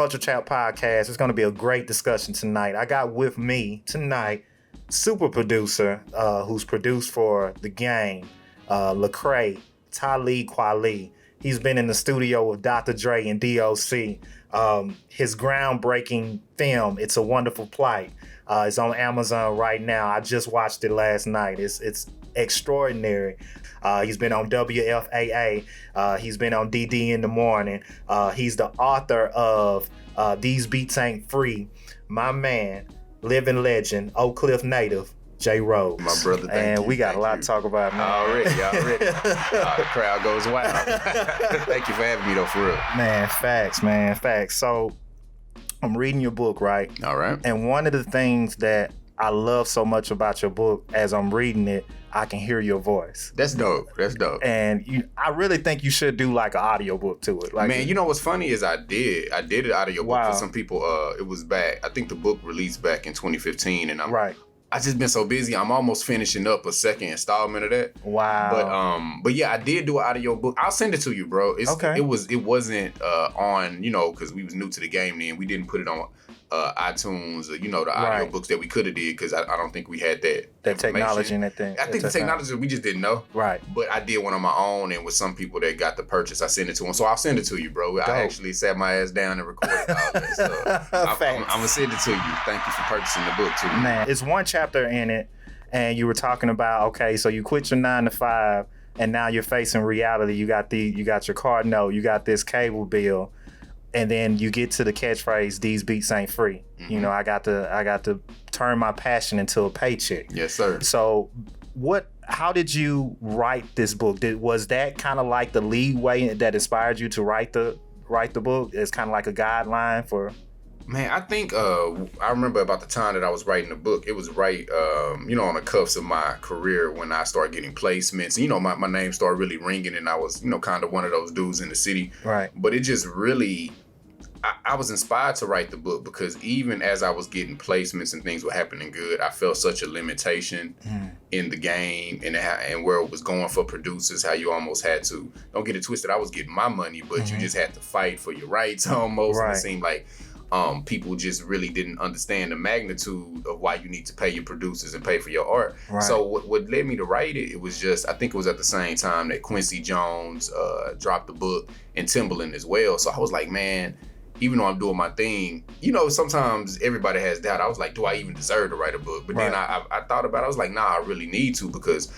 Culture Chat Podcast. It's going to be a great discussion tonight. I got with me tonight super producer who's produced for The Game, Lecrae, Talib Kweli. He's been in the studio with Dr. Dre and DOC. His groundbreaking film, It's a Wonderful Plight, is on Amazon right now. I just watched it last night. It's extraordinary. He's been on WFAA. He's been on DD in the Morning. He's the author of These Beats Ain't Free. My man, living legend, Oak Cliff native, J. Rhodes. My brother, thank you. We got a lot to talk about, man. Already. The crowd goes wild. Thank you for having me, though, for real. Man, facts. So, I'm reading your book, right? All right. And one of the things that I love so much about your book, as I'm reading it, I can hear your voice. That's dope. And I really think you should do like an audio book to it. Like, man, you know what's funny is I did an audio book for some people. It was back. I think the book released back in 2015, and I just been so busy. I'm almost finishing up a second installment of that. Wow. But yeah, I did do an audio book. I'll send it to you, bro. Okay. It wasn't on, because we was new to the game then. We didn't put it on iTunes or, the audio books that we could have did, because I don't think we had that technology and that thing. I think the technology, we just didn't know. Right. But I did one on my own, and with some people that got the purchase, I sent it to them. So I'll send it to you, bro. Dope. I actually sat my ass down and recorded all that. So I'm going to send it to you. Thank you for purchasing the book, too. Man, it's one chapter in it, and you were talking about, okay, so you quit your 9 to 5, and now you're facing reality. You got your car note, you got this cable bill, and then you get to the catchphrase, "These beats ain't free." Mm-hmm. I got to turn my passion into a paycheck. Yes, sir. So how did you write this book? Was that kind of like the leeway that inspired you to write the book? It's kind of like a guideline for... Man, I think I remember about the time that I was writing the book. It was right, on the cuffs of my career when I started getting placements. My name started really ringing, and I was, kind of one of those dudes in the city. Right. But it just really, I was inspired to write the book because even as I was getting placements and things were happening good, I felt such a limitation in the game and where it was going for producers, how you almost had to, don't get it twisted, I was getting my money, but you just had to fight for your rights almost. Right. And it seemed like people just really didn't understand the magnitude of why you need to pay your producers and pay for your art. Right. So what led me to write it, it was just, I think it was at the same time that Quincy Jones dropped the book, and Timbaland as well. So I was like, man, even though I'm doing my thing, sometimes everybody has doubt. I was like, do I even deserve to write a book? But then I thought about it. I was like, nah, I really need to, because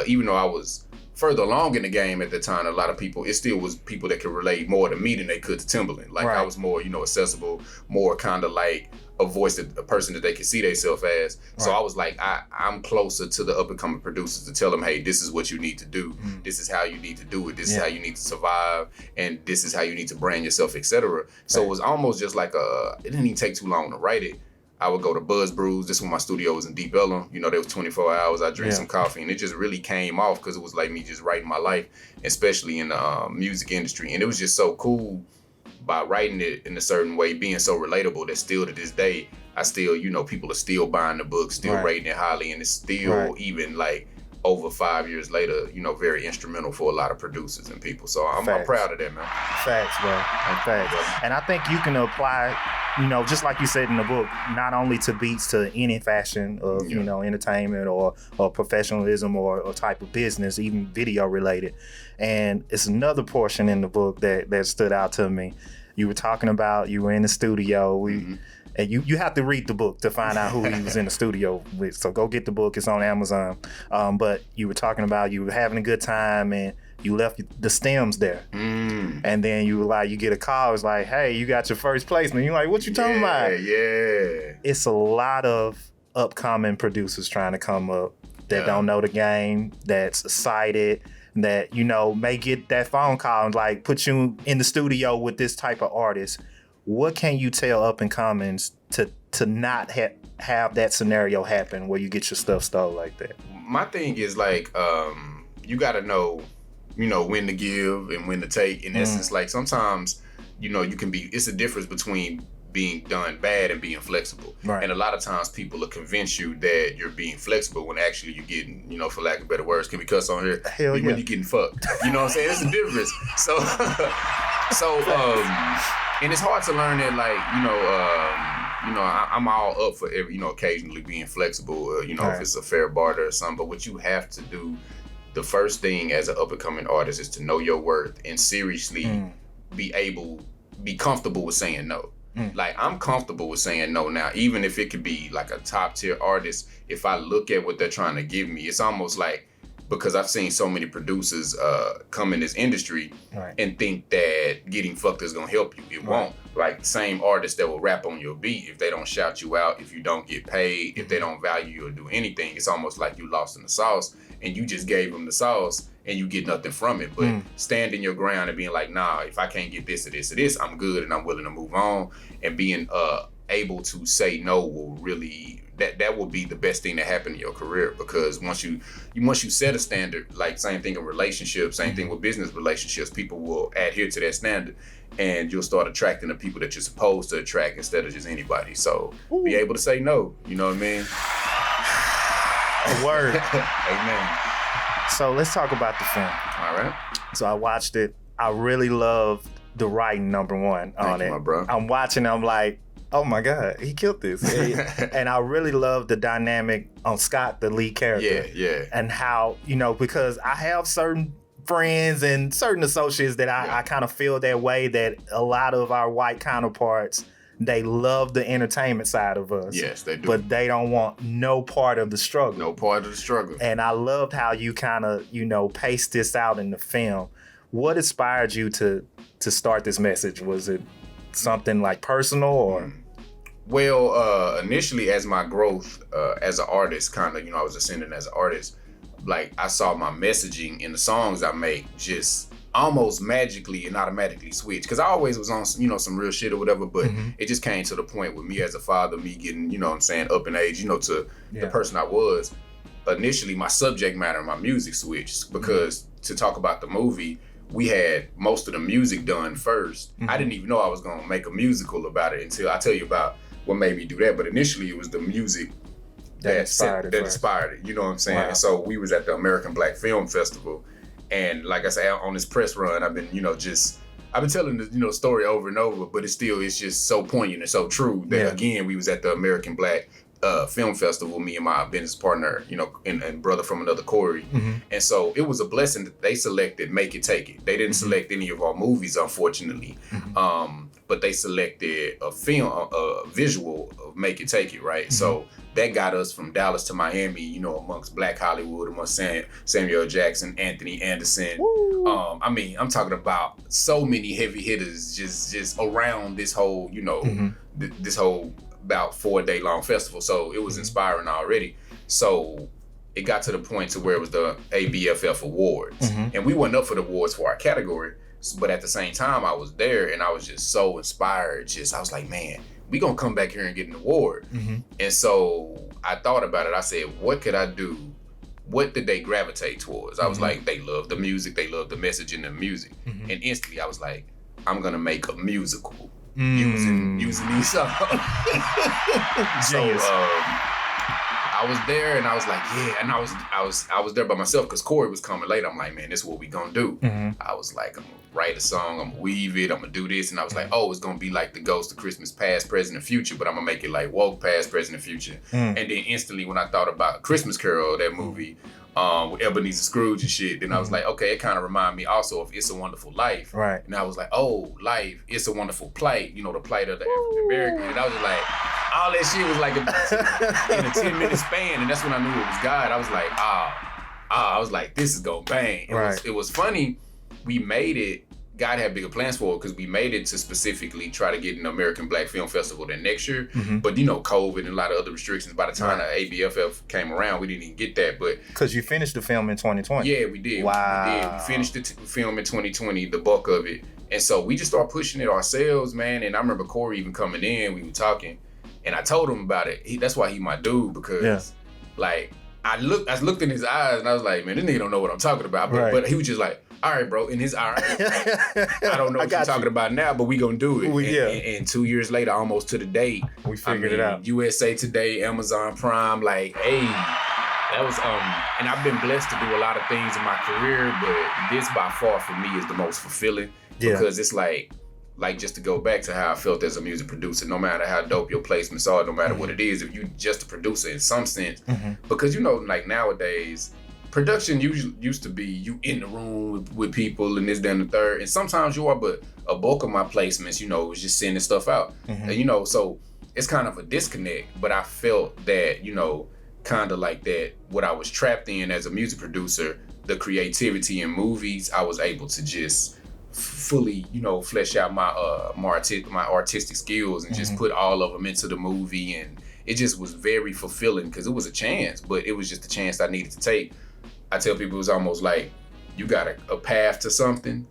even though I was further along in the game at the time, a lot of people, it still was people that could relate more to me than they could to Timbaland. Like I was more, accessible, more kind of like a voice, a person that they could see themselves as. So I was like, I'm closer to the up and coming producers to tell them, hey, this is what you need to do. This is how you need to do it. This is how you need to survive. And this is how you need to brand yourself, etc. So it was almost just like it didn't even take too long to write it. I would go to Buzz Brews. This when my studio was in Deep Ellum. There was 24 hours. I drink some coffee, and it just really came off because it was like me just writing my life, especially in the music industry. And it was just so cool by writing it in a certain way, being so relatable that still to this day, I still, people are still buying the book, still rating it highly, and it's still even like over 5 years later, very instrumental for a lot of producers and people. So I'm proud of that, man. Facts, bro. Facts. And I think you can apply, just like you said in the book, not only to beats, to any fashion of, entertainment or professionalism or type of business, even video related. And it's another portion in the book that stood out to me. You were talking about, you were in the studio. And you have to read the book to find out who he was in the studio with. So go get the book. It's on Amazon. But you were talking about you were having a good time and you left the stems there. And then you were like, you get a call. It's like, hey, you got your first placement. You're like, what you talking about? Yeah. It's a lot of upcoming producers trying to come up that don't know the game, that's excited, that, may get that phone call and like put you in the studio with this type of artist. What can you tell up and comings to not have that scenario happen where you get your stuff stole like that? My thing is like, you got to know, when to give and when to take. In essence, like sometimes, you can be, it's a difference between being done bad and being flexible. Right. And a lot of times people will convince you that you're being flexible when actually you're getting, for lack of better words, can we cuss on here? When you're getting fucked. You know what I'm saying? It's a difference. So And it's hard to learn that, like, I'm all up for every, occasionally being flexible, if it's a fair barter or something. But what you have to do, the first thing as an up-and-coming artist is to know your worth and seriously be comfortable with saying no. Like, I'm comfortable with saying no now, even if it could be like a top-tier artist. If I look at what they're trying to give me, it's almost like, because I've seen so many producers come in this industry and think that getting fucked is gonna help you. It won't. Like, the same artists that will rap on your beat, if they don't shout you out, if you don't get paid, if they don't value you or do anything, it's almost like you lost in the sauce and you just gave them the sauce and you get nothing from it. But standing your ground and being like, nah, if I can't get this or this or this, I'm good and I'm willing to move on. And being able to say no will really, that will be the best thing that happened in your career. Because once you set a standard, like same thing in relationships, same thing with business relationships, people will adhere to that standard and you'll start attracting the people that you're supposed to attract instead of just anybody. So be able to say no, you know what I mean? A word. Amen. So let's talk about the film. All right. So I watched it. I really loved the writing, number one, on Thank you, it. my bro. I'm watching, I'm like, oh my God, he killed this. And I really love the dynamic on Scott, the lead character. Yeah. And how, because I have certain friends and certain associates that I kind of feel that way, that a lot of our white counterparts, they love the entertainment side of us. Yes, they do. But they don't want no part of the struggle. No part of the struggle. And I loved how you kind of, paced this out in the film. What inspired you to start this message? Was it something like personal or? Well, initially as my growth as an artist, kind of, I was ascending as an artist, like I saw my messaging in the songs I make just almost magically and automatically switch. Because I always was on, some real shit or whatever, but it just came to the point with me as a father, me getting, up in age, to the person I was. Initially, my subject matter, my music switched, because to talk about the movie, we had most of the music done first. I didn't even know I was going to make a musical about it until I tell you about what made me do that. But initially, it was the music that inspired it. You know what I'm saying? Wow. And so we was at the American Black Film Festival. And like I said, on this press run, I've been, I've been telling the, story over and over, but it's just so poignant and so true that again, we was at the American Black Film Festival, me and my business partner, and brother from another Corey. And so it was a blessing that they selected Make It Take It. They didn't select any of our movies, unfortunately. But they selected a film, a visual of Make It Take It, right? So that got us from Dallas to Miami, amongst Black Hollywood, amongst Samuel L. Jackson, Anthony Anderson. I'm talking about so many heavy hitters just around this whole, this whole about 4-day long festival. So it was inspiring already. So it got to the point to where it was the ABFF Awards. And we went up for the awards for our category. But at the same time, I was there and I was just so inspired. I was like, man, we gonna come back here and get an award. And so I thought about it. I said, what could I do? What did they gravitate towards? I was like, they love the music. They love the message in the music. And instantly I was like, I'm gonna make a musical using these songs. So I was there and I was like, yeah. And I was there by myself because Corey was coming late. I'm like, man, this is what we gonna do. I was like, I'm gonna write a song, I'm gonna weave it, I'm gonna do this. And I was like, oh, it's gonna be like the Ghost of Christmas Past, Present, and Future, but I'm gonna make it like woke Past, Present, and Future. And then instantly when I thought about Christmas Carol, that movie, with Ebenezer Scrooge and shit, then I was like, okay, it kind of reminded me also of It's a Wonderful Life. Right. And I was like, oh, life, It's a Wonderful Plight, the plight of the African American. And I was like, all that shit was like in a 10-minute span, and that's when I knew it was God. I was like, I was like, this is gonna bang. It was funny. We made it. God had bigger plans for it because we made it to specifically try to get an American Black Film Festival the next year. But COVID and a lot of other restrictions. By the time the ABFF came around, we didn't even get that. But because you finished the film in 2020. Yeah, we did. Wow. We did. We finished the film in 2020, the bulk of it. And so we just started pushing it ourselves, man. And I remember Corey even coming in, we were talking, and I told him about it. That's why he my dude, because like I looked in his eyes and I was like, man, this nigga don't know what I'm talking about. But he was just like, all right, bro, in his eyes, I don't know what you're talking about now, but we gonna do it. And 2 years later, almost to the date, we figured it out. USA Today, Amazon Prime, like, hey, that was and I've been blessed to do a lot of things in my career, but this by far for me is the most fulfilling because it's like like, just to go back to how I felt as a music producer, no matter how dope your placements are, no matter what it is, if you just a producer in some sense, because, you know, like nowadays, production usually used to be you in the room with people and this, then the third, and sometimes you are, but a bulk of my placements, you know, was just sending stuff out, and, you know, so it's kind of a disconnect, but I felt that, you know, kind of like that, what I was trapped in as a music producer, the creativity in movies, I was able to just fully, you know, flesh out my my artistic skills and just put all of them into the movie, and it just was very fulfilling because it was a chance, but it was just a chance I needed to take. I tell people it was almost like you got a path to something,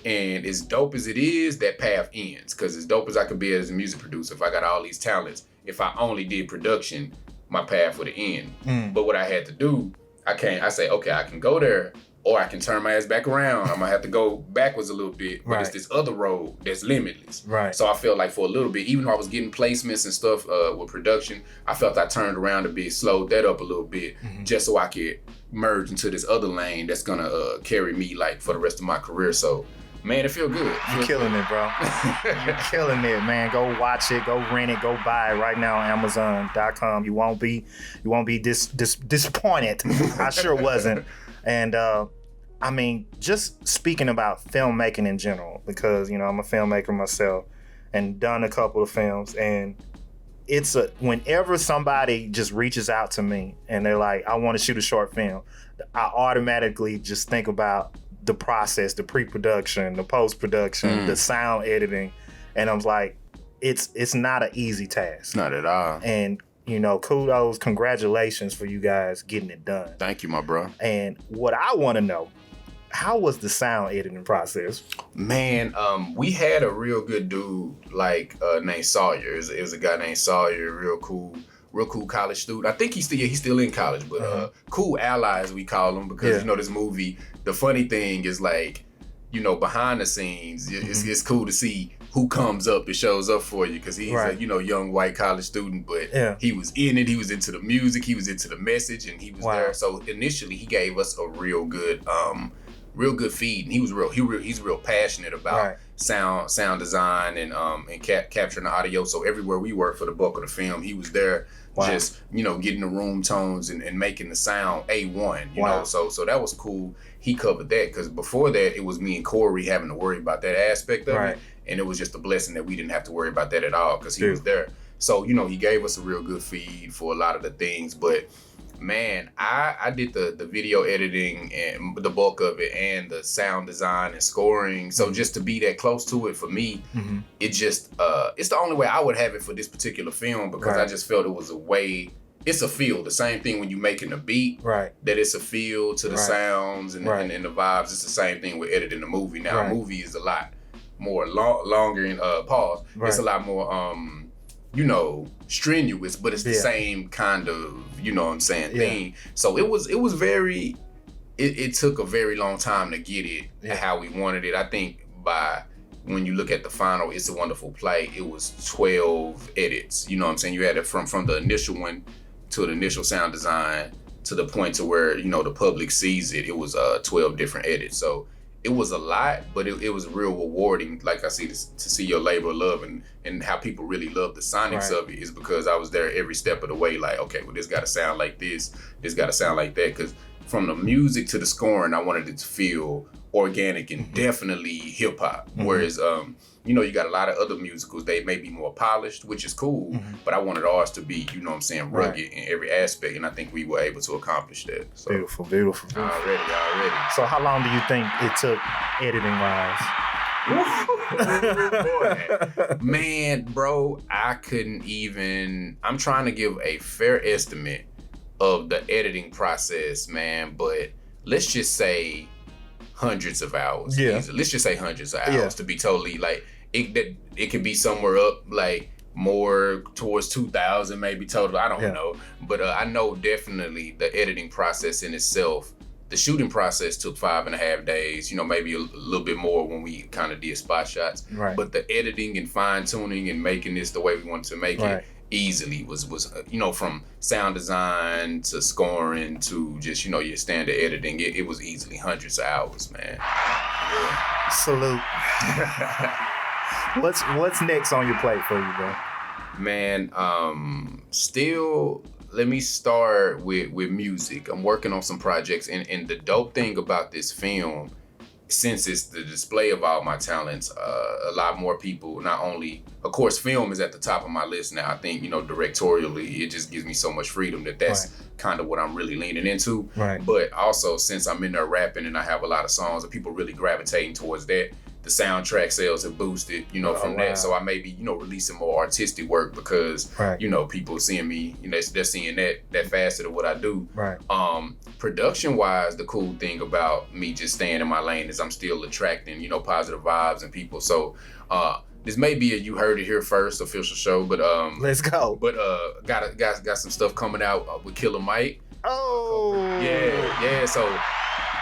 and as dope as it is, that path ends. Because as dope as I could be as a music producer, if I got all these talents, if I only did production, my path would end. But what I had to do, I say, okay, I can go there, or I can turn my ass back around. I'm gonna have to go backwards a little bit, but it's this other road that's limitless. So I felt like for a little bit, even though I was getting placements and stuff with production, I felt I turned around a bit, slowed that up a little bit, just so I could merge into this other lane that's gonna carry me like for the rest of my career. So, man, it feel good. You're killing it, bro. You're killing it, man. Go watch it, go rent it, go buy it right now on Amazon.com. You won't be disappointed. I sure wasn't. And I mean, just speaking about filmmaking in general, because, you know, I'm a filmmaker myself and done a couple of films, and whenever somebody just reaches out to me and they're like, I want to shoot a short film, I automatically just think about the process, the pre-production, the post-production, the sound editing, and I'm like, it's not an easy task. Not at all. And, you know, kudos, congratulations for you guys getting it done. Thank you, my bro. And what I want to know, how was the sound editing process? Man, we had a real good dude like named Sawyer. It was a guy named Sawyer, real cool college student. I think he's still in college, but cool ally, as we call him, because you know, this movie, the funny thing is, like, you know, behind the scenes, it's cool to see who comes up and shows up for you, because he's a, you know, young white college student, but he was in it, he was into the music, he was into the message, and he was there. So initially he gave us a real good feed, and he's real passionate about sound design and capturing the audio. So everywhere we worked for the bulk of the film, he was there, just, you know, getting the room tones and making the sound A1, you know. So that was cool. He covered that, because before that it was me and Corey having to worry about that aspect of it, and it was just a blessing that we didn't have to worry about that at all, because he was there. So, you know, he gave us a real good feed for a lot of the things. But man, I did the video editing and the bulk of it, and the sound design and scoring. So just to be that close to it, for me, it just it's the only way I would have it for this particular film, because I just felt it was a way. It's a feel. The same thing when you're making a beat, that it's a feel to the sounds and the vibes. It's the same thing with editing a movie. Now, a movie is a lot more longer in pause. It's a lot more you know, strenuous, but it's the same kind of, you know what I'm saying, thing. So it was very, it took a very long time to get it how we wanted it. I think by when you look at the final It's a Wonderful Plight, it was 12 edits. You know what I'm saying? You had it from the initial one to the initial sound design to the point to where, you know, the public sees it. It was 12 different edits. So it was a lot, but it was real rewarding. Like I see to see your labor of love and how people really love the sonics of it, is because I was there every step of the way. Like, okay, well, this got to sound like this got to sound like that. Because from the music to the scoring, I wanted it to feel organic and definitely hip hop. Whereas, you know, you got a lot of other musicals, they may be more polished, which is cool, but I wanted ours to be, you know what I'm saying, rugged in every aspect, and I think we were able to accomplish that. So. Beautiful. Already. So how long do you think it took editing-wise? Man, bro, I couldn't even, I'm trying to give a fair estimate of the editing process, man, but let's just say hundreds of hours. Easily. Let's just say hundreds of hours to be totally like it could be somewhere up like more towards 2,000 maybe total. I don't know, but I know definitely the editing process in itself. The shooting process took 5.5 days. You know, maybe a little bit more when we kind of did spot shots. But the editing and fine tuning and making this the way we wanted to make it easily was you know, from sound design to scoring to just, you know, your standard editing, it was easily hundreds of hours, man. Salute. What's next on your plate for you, bro? Man, still, let me start with music. I'm working on some projects, and the dope thing about this film, since it's the display of all my talents, a lot more people, not only, of course, film is at the top of my list now. I think, directorially, it just gives me so much freedom that's kind of what I'm really leaning into. Right. But also, since I'm in there rapping and I have a lot of songs and people really gravitating towards that, the soundtrack sales have boosted, from that. So I may be, releasing more artistic work because, people seeing me, they're seeing that facet of what I do. Right. Production wise, the cool thing about me just staying in my lane is I'm still attracting, positive vibes and people. So, this may be a you heard it here first official show, but let's go. But got some stuff coming out with Killer Mike. Oh. Yeah. So.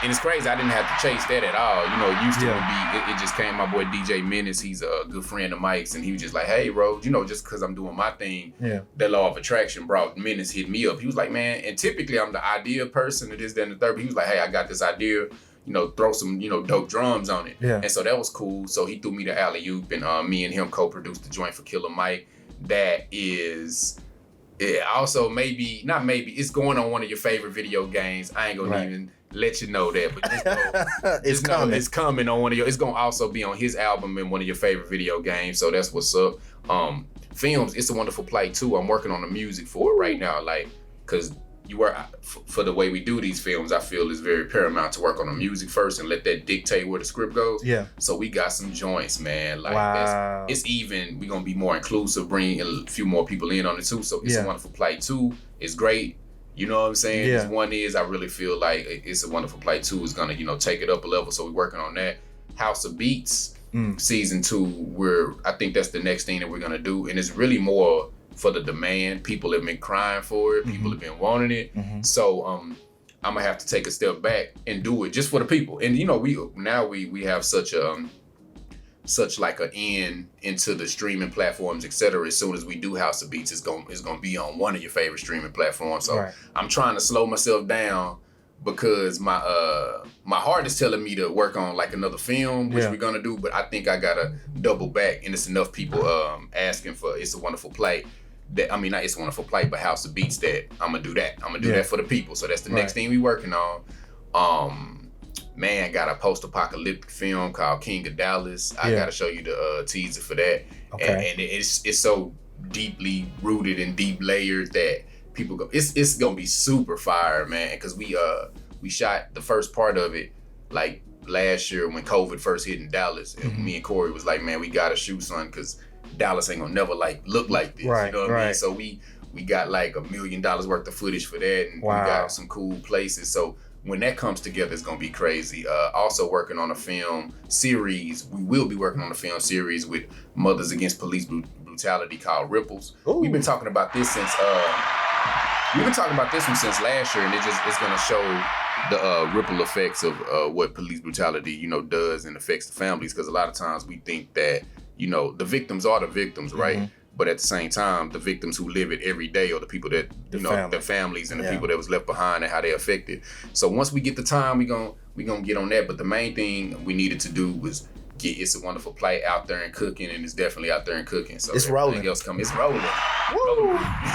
And it's crazy, I didn't have to chase that at all. It used to be, it just came, my boy DJ Menace, he's a good friend of Mike's, and he was just like, hey, Rhodes, just because I'm doing my thing, that law of attraction brought Menace, hit me up. He was like, man, and typically I'm the idea person, it is then the third, but he was like, hey, I got this idea, throw some, dope drums on it. Yeah. And so that was cool. So he threw me the alley-oop, and me and him co-produced the joint for Killer Mike. That is... It also it's going on one of your favorite video games. I ain't gonna even let you know that, but it's coming. It's coming on one of your. It's gonna also be on his album in one of your favorite video games. So that's what's up. Films. It's a Wonderful Plight too. I'm working on the music for it right now, because you work for the way we do these films. I feel it's very paramount to work on the music first and let that dictate where the script goes. Yeah. So we got some joints, man. It's even. We're gonna be more inclusive, bring a few more people in on it too. So It's a Wonderful Plight 2 is great. You know what I'm saying? Yeah. This one is. I really feel like It's a Wonderful Plight 2 is gonna take it up a level. So we're working on that. House of Beats season 2. I think that's the next thing that we're gonna do, and it's really more for the demand. People have been crying for it. People have been wanting it. So I'm gonna have to take a step back and do it just for the people. And we have such an end into the streaming platforms, etc. As soon as we do House of Beats, it's gonna be on one of your favorite streaming platforms. So I'm trying to slow myself down because my heart is telling me to work on another film, which we're gonna do. But I think I gotta double back, and it's enough people asking for It's a Wonderful Plight. Not It's a Wonderful Plight, but House of Beats, that I'm gonna do that. I'm gonna do that for the people. So that's the next thing we working on. Man, got a post-apocalyptic film called King of Dallas. I gotta show you the teaser for that. Okay. And it's so deeply rooted and deep layered that people go. It's gonna be super fire, man. Because we shot the first part of it last year when COVID first hit in Dallas, and me and Corey was like, man, we gotta shoot something because Dallas ain't gonna never look like this. Right, you know what I mean? So we got $1 million worth of footage for that, and we got some cool places. So when that comes together, it's gonna be crazy. Also working on a film series. We will be working on a film series with Mothers Against Police Brutality called Ripples. Ooh. We've been talking about this since last year, and it's gonna show the ripple effects of what police brutality does and affects the families. Because a lot of times we think that the victims are the victims, right? But at the same time, the victims who live it every day are the people that, their families and the people that was left behind and how they affected. So once we get the time, we gonna get on that. But the main thing we needed to do was get It's a Wonderful Plight out there and cooking, and it's definitely out there and cooking. So it's rolling. Else come, it's rolling. Woo!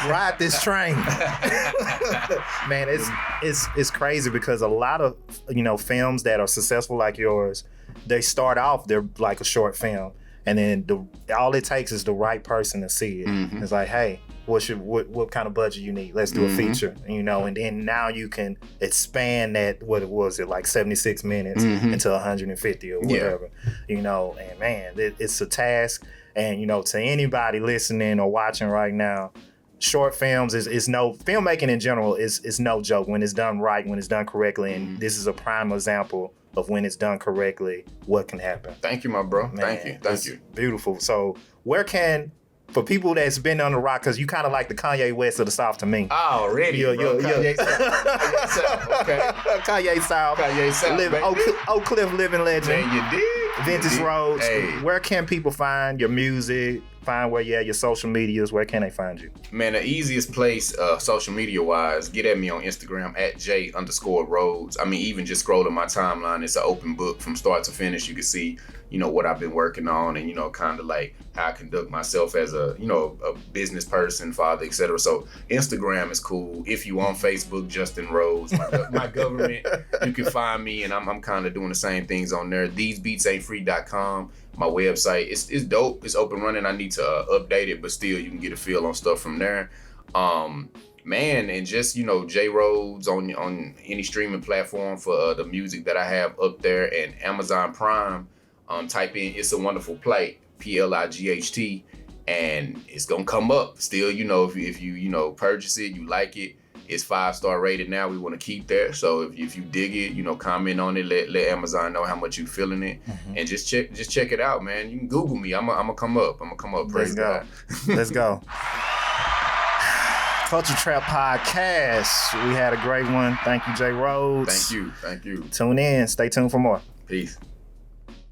Ride this train. Man, it's crazy because a lot of, films that are successful like yours, they start off, they're like a short film. And then all it takes is the right person to see it. It's like, hey, what kind of budget you need? Let's do a feature, and then now you can expand that, what was it, 76 minutes into 150 or whatever, and man, it's a task. And, to anybody listening or watching right now, short films is no, filmmaking in general is no joke when it's done right, when it's done correctly. And this is a prime example of when it's done correctly, what can happen. Thank you, my bro. Man, Thank you. Beautiful. So for people that's been on the rock, because you kind of like the Kanye West of the South to me. Oh, already. Kanye South. Okay. Kanye South. Oak Cliff living legend. Man, you did. Vintage Rhodes. Hey. Where can people find your music? find where you at, your social medias, where can they find you? Man, the easiest place, social media wise, get at me on Instagram at J_Rhodes. I mean, even just scrolling my timeline, it's an open book from start to finish. You can see, what I've been working on and, kind of like how I conduct myself as a business person, father, etc. So Instagram is cool. If you on Facebook, Justin Rhodes, my government, you can find me, and I'm kind of doing the same things on there. TheseBeatsAin'tFree.com. My website, it's dope. It's open running. I need to update it, but still you can get a feel on stuff from there. Man, and just J Rhodes on any streaming platform for the music that I have up there, and Amazon Prime. Type in "It's a Wonderful Plight," PLIGHT, and it's gonna come up. Still, if you purchase it, you like it. It's 5-star rated now. We want to keep that. So if you dig it, comment on it. Let Amazon know how much you feeling it, and just check it out, man. You can Google me. I'm gonna come up. Praise God. Let's go. Culture Trap Podcast. We had a great one. Thank you, J Rhodes. Thank you. Tune in. Stay tuned for more. Peace.